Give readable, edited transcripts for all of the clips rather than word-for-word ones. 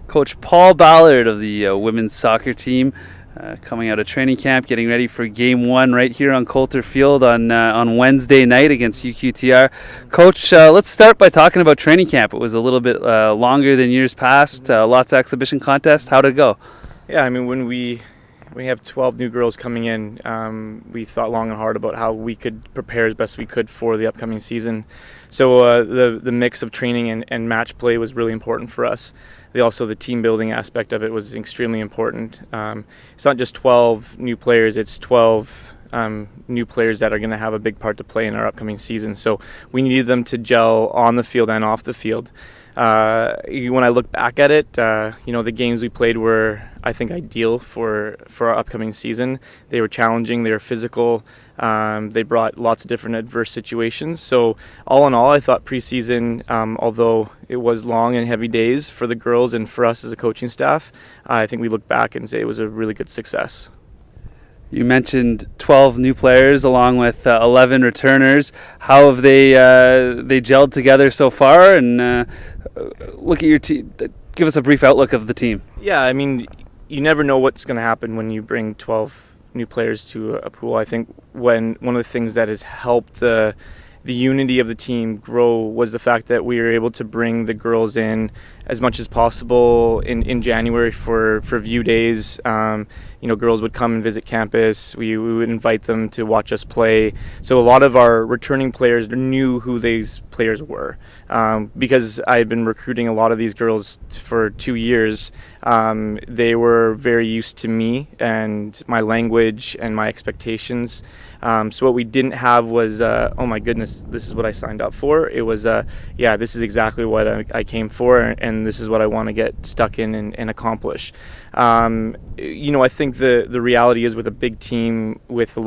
Coach Paul Ballard of the women's soccer team, coming out of training camp, getting ready for Game 1 right here on Coulter Field on Wednesday night against UQTR. Coach, let's start by talking about training camp. It was a little bit longer than years past, lots of exhibition contests. How did it go? Yeah, I mean, when we have 12 new girls coming in, we thought long and hard about how we could prepare as best we could for the upcoming season. So the mix of training and match play was really important for us. Also, the team building aspect of it was extremely important. It's not just 12 new players, it's 12 new players that are going to have a big part to play in our upcoming season. So we needed them to gel on the field and off the field. When I look back at it, the games we played were, I think, ideal for our upcoming season. They were challenging, they were physical, they brought lots of different adverse situations. So all in all, I thought preseason, although it was long and heavy days for the girls and for us as a coaching staff, I think we look back and say it was a really good success. You mentioned 12 new players along with 11 returners. How have they gelled together so far? And look at your team. Give us a brief outlook of the team. Yeah, I mean, you never know what's going to happen when you bring 12 new players to a pool. I think one of the things that has helped the unity of the team grow was the fact that we were able to bring the girls in as much as possible in January for view days. Girls would come and visit campus. We would invite them to watch us play. So a lot of our returning players knew who these players were. Because I had been recruiting a lot of these girls for 2 years, they were very used to me and my language and my expectations. So what we didn't have was, oh my goodness, this is what I signed up for. It was, this is exactly what I came for, and this is what I want to get stuck in and accomplish. I think the reality is with a big team with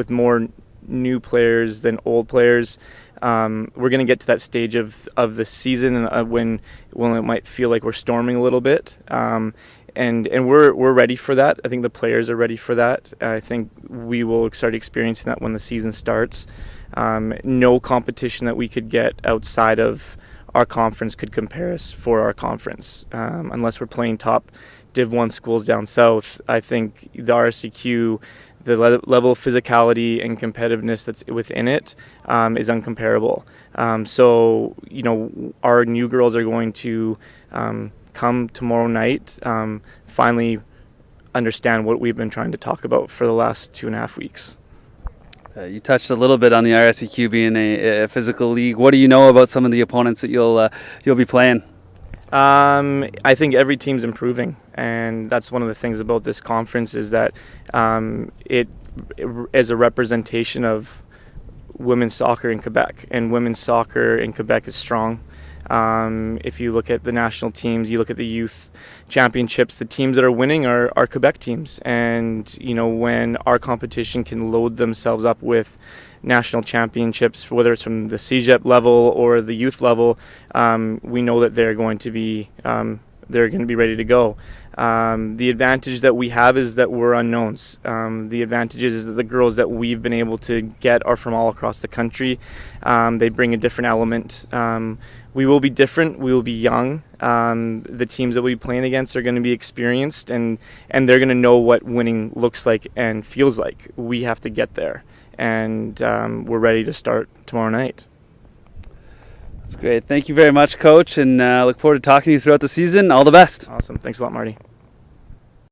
more new players than old players, we're going to get to that stage of the season when it might feel like we're storming a little bit. And we're ready for that. I think the players are ready for that. I think we will start experiencing that when the season starts. No competition that we could get outside of our conference could compare us for our conference. Unless we're playing top Div 1 schools down south, I think the RSEQ, the level of physicality and competitiveness that's within it is uncomparable. So our new girls are going to come tomorrow night, finally understand what we've been trying to talk about for the last 2.5 weeks. You touched a little bit on the RSEQ being a physical league. What do you know about some of the opponents that you'll be playing? I think every team's improving, and that's one of the things about this conference is that it is a representation of women's soccer in Quebec, and women's soccer in Quebec is strong. If you look at the national teams, you look at the youth championships, the teams that are winning are Quebec teams. And, when our competition can load themselves up with national championships, whether it's from the CEGEP level or the youth level, we know that they're going to be ready to go. The advantage that we have is that we're unknowns. The advantage is that the girls that we've been able to get are from all across the country. They bring a different element. We will be different. We will be young. The teams that we'll be playing against are going to be experienced, and they're going to know what winning looks like and feels like. We have to get there, and we're ready to start tomorrow night. That's great. Thank you very much, Coach, and look forward to talking to you throughout the season. All the best. Awesome. Thanks a lot, Marty.